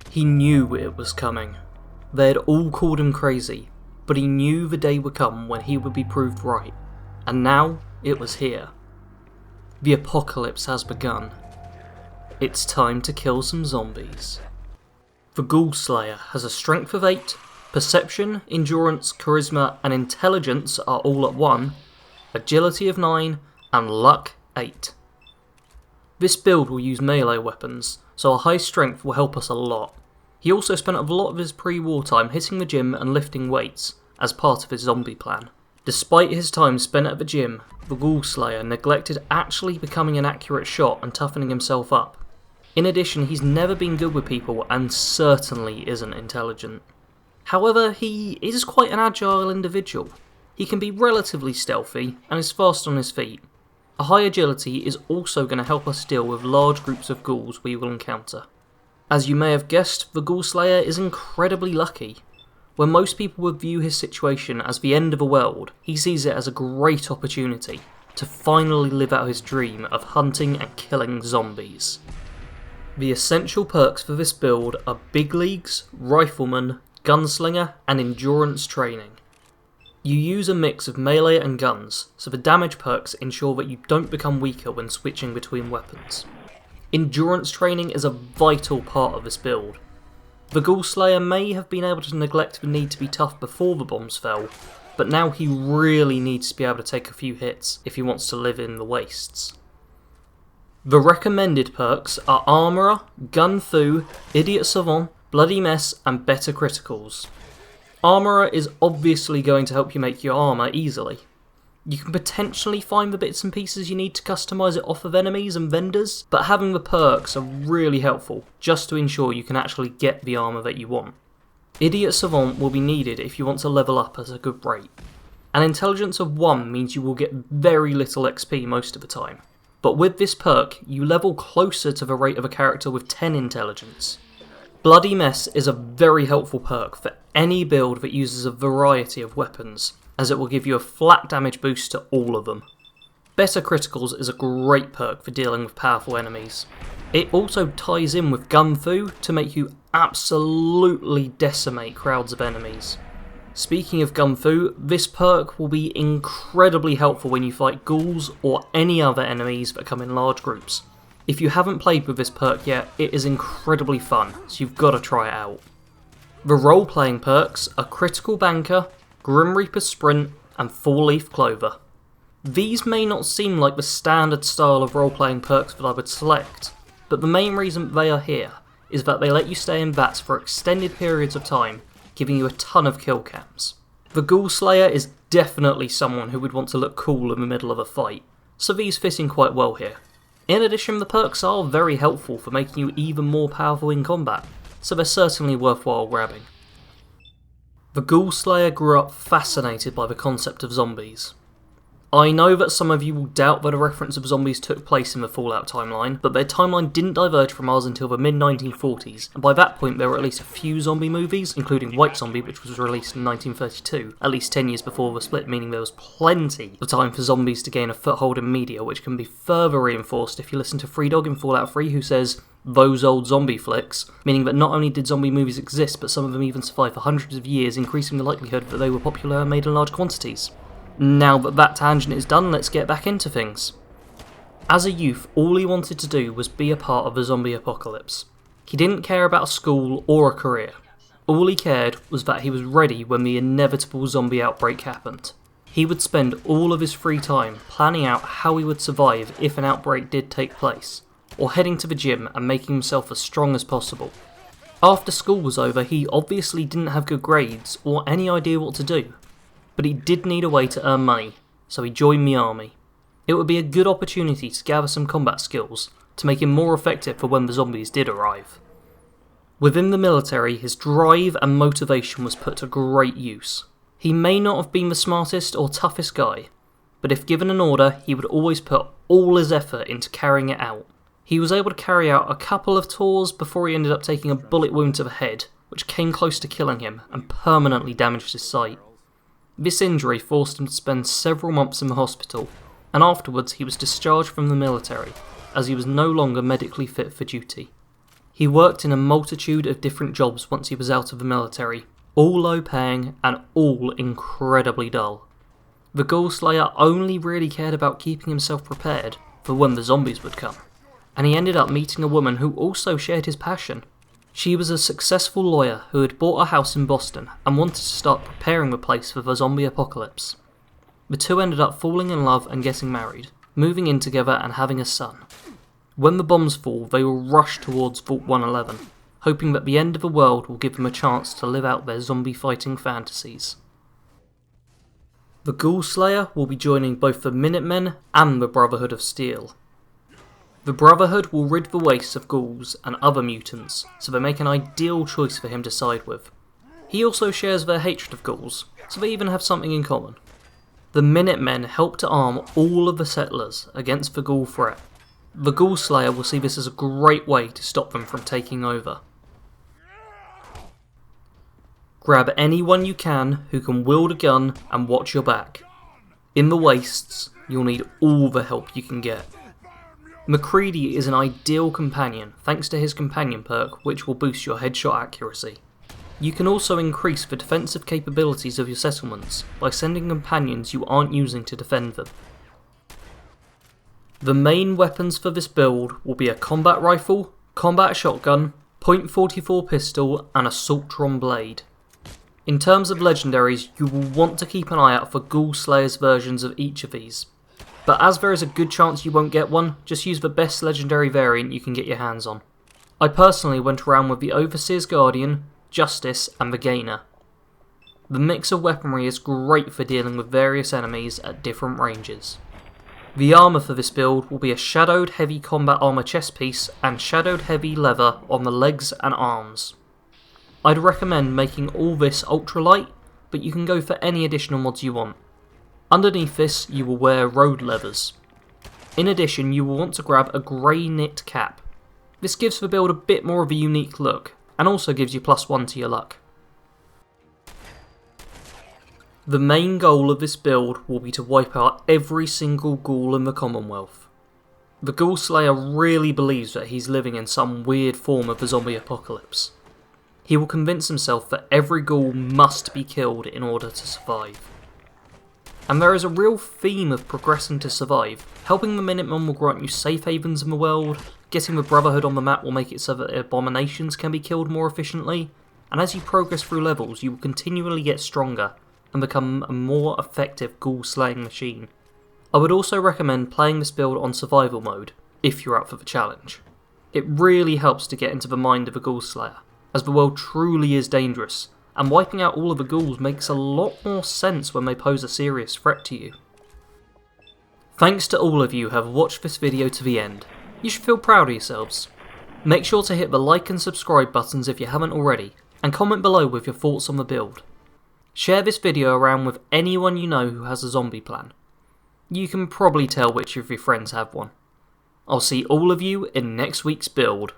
He knew it was coming. They had all called him crazy, but he knew the day would come when he would be proved right, and now it was here. The apocalypse has begun. It's time to kill some zombies. The Ghoul Slayer has a strength of 8, perception, endurance, charisma and intelligence are all at 1, agility of 9 and luck 8. This build will use melee weapons, so a high strength will help us a lot. He also spent a lot of his pre-war time hitting the gym and lifting weights, as part of his zombie plan. Despite his time spent at the gym, the Ghoul Slayer neglected actually becoming an accurate shot and toughening himself up. In addition, he's never been good with people and certainly isn't intelligent. However, he is quite an agile individual. He can be relatively stealthy and is fast on his feet. A high agility is also going to help us deal with large groups of ghouls we will encounter. As you may have guessed, the Ghoul Slayer is incredibly lucky. When most people would view his situation as the end of the world, he sees it as a great opportunity to finally live out his dream of hunting and killing zombies. The essential perks for this build are Big Leagues, Rifleman, Gunslinger and Endurance Training. You use a mix of melee and guns, so the damage perks ensure that you don't become weaker when switching between weapons. Endurance training is a vital part of this build. The Ghoul Slayer may have been able to neglect the need to be tough before the bombs fell, but now he really needs to be able to take a few hits if he wants to live in the wastes. The recommended perks are Armourer, Gun Fu, Idiot Savant, Bloody Mess and Better Criticals. Armourer is obviously going to help you make your armour easily. You can potentially find the bits and pieces you need to customise it off of enemies and vendors, but having the perks are really helpful, just to ensure you can actually get the armour that you want. Idiot Savant will be needed if you want to level up at a good rate. An intelligence of 1 means you will get very little XP most of the time, but with this perk you level closer to the rate of a character with 10 intelligence. Bloody Mess is a very helpful perk for any build that uses a variety of weapons, as it will give you a flat damage boost to all of them. Better Criticals is a great perk for dealing with powerful enemies. It also ties in with Gun Fu to make you absolutely decimate crowds of enemies. Speaking of Gun Fu, this perk will be incredibly helpful when you fight ghouls or any other enemies that come in large groups. If you haven't played with this perk yet, it is incredibly fun, so you've got to try it out. The role-playing perks are Critical Banker, Grim Reaper Sprint and 4-Leaf Clover. These may not seem like the standard style of role-playing perks that I would select, but the main reason they are here is that they let you stay in VATS for extended periods of time, giving you a ton of kill cams. The Ghoul Slayer is definitely someone who would want to look cool in the middle of a fight, so these fit in quite well here. In addition, the perks are very helpful for making you even more powerful in combat, so they're certainly worthwhile grabbing. The Ghoul Slayer grew up fascinated by the concept of zombies. I know that some of you will doubt that a reference of zombies took place in the Fallout timeline, but their timeline didn't diverge from ours until the mid-1940s, and by that point there were at least a few zombie movies, including White Zombie, which was released in 1932, at least 10 years before the split, meaning there was plenty of time for zombies to gain a foothold in media, which can be further reinforced if you listen to Free Dog in Fallout 3, who says, "those old zombie flicks," meaning that not only did zombie movies exist, but some of them even survived for hundreds of years, increasing the likelihood that they were popular and made in large quantities. Now that that tangent is done, let's get back into things. As a youth, all he wanted to do was be a part of the zombie apocalypse. He didn't care about a school or a career. All he cared was that he was ready when the inevitable zombie outbreak happened. He would spend all of his free time planning out how he would survive if an outbreak did take place, or heading to the gym and making himself as strong as possible. After school was over, he obviously didn't have good grades or any idea what to do. But he did need a way to earn money, so he joined the army. It would be a good opportunity to gather some combat skills, to make him more effective for when the zombies did arrive. Within the military, his drive and motivation was put to great use. He may not have been the smartest or toughest guy, but if given an order, he would always put all his effort into carrying it out. He was able to carry out a couple of tours before he ended up taking a bullet wound to the head, which came close to killing him and permanently damaged his sight. This injury forced him to spend several months in the hospital, and afterwards he was discharged from the military, as he was no longer medically fit for duty. He worked in a multitude of different jobs once he was out of the military, all low paying and all incredibly dull. The Ghoul Slayer only really cared about keeping himself prepared for when the zombies would come, and he ended up meeting a woman who also shared his passion. She was a successful lawyer who had bought a house in Boston and wanted to start preparing the place for the zombie apocalypse. The two ended up falling in love and getting married, moving in together and having a son. When the bombs fall, they will rush towards Vault 111, hoping that the end of the world will give them a chance to live out their zombie fighting fantasies. The Ghoul Slayer will be joining both the Minutemen and the Brotherhood of Steel. The Brotherhood will rid the wastes of ghouls and other mutants, so they make an ideal choice for him to side with. He also shares their hatred of ghouls, so they even have something in common. The Minutemen help to arm all of the settlers against the ghoul threat. The Ghoul Slayer will see this as a great way to stop them from taking over. Grab anyone you can who can wield a gun and watch your back. In the wastes, you'll need all the help you can get. MacCready is an ideal companion thanks to his companion perk, which will boost your headshot accuracy. You can also increase the defensive capabilities of your settlements by sending companions you aren't using to defend them. The main weapons for this build will be a combat rifle, combat shotgun, .44 pistol and assaultron blade. In terms of legendaries, you will want to keep an eye out for Ghoul Slayer's versions of each of these. But as there is a good chance you won't get one, just use the best legendary variant you can get your hands on. I personally went around with the Overseer's Guardian, Justice and the Gainer. The mix of weaponry is great for dealing with various enemies at different ranges. The armour for this build will be a shadowed heavy combat armour chest piece and shadowed heavy leather on the legs and arms. I'd recommend making all this ultralight, but you can go for any additional mods you want. Underneath this you will wear road leathers. In addition, you will want to grab a grey knit cap. This gives the build a bit more of a unique look, and also gives you +1 to your luck. The main goal of this build will be to wipe out every single ghoul in the Commonwealth. The Ghoul Slayer really believes that he's living in some weird form of the zombie apocalypse. He will convince himself that every ghoul must be killed in order to survive. And there is a real theme of progressing to survive. Helping the Minutemen will grant you safe havens in the world, getting the Brotherhood on the map will make it so that abominations can be killed more efficiently, and as you progress through levels you will continually get stronger and become a more effective ghoul slaying machine. I would also recommend playing this build on survival mode, if you're up for the challenge. It really helps to get into the mind of a Ghoul Slayer, as the world truly is dangerous, and wiping out all of the ghouls makes a lot more sense when they pose a serious threat to you. Thanks to all of you who have watched this video to the end. You should feel proud of yourselves. Make sure to hit the like and subscribe buttons if you haven't already, and comment below with your thoughts on the build. Share this video around with anyone you know who has a zombie plan. You can probably tell which of your friends have one. I'll see all of you in next week's build.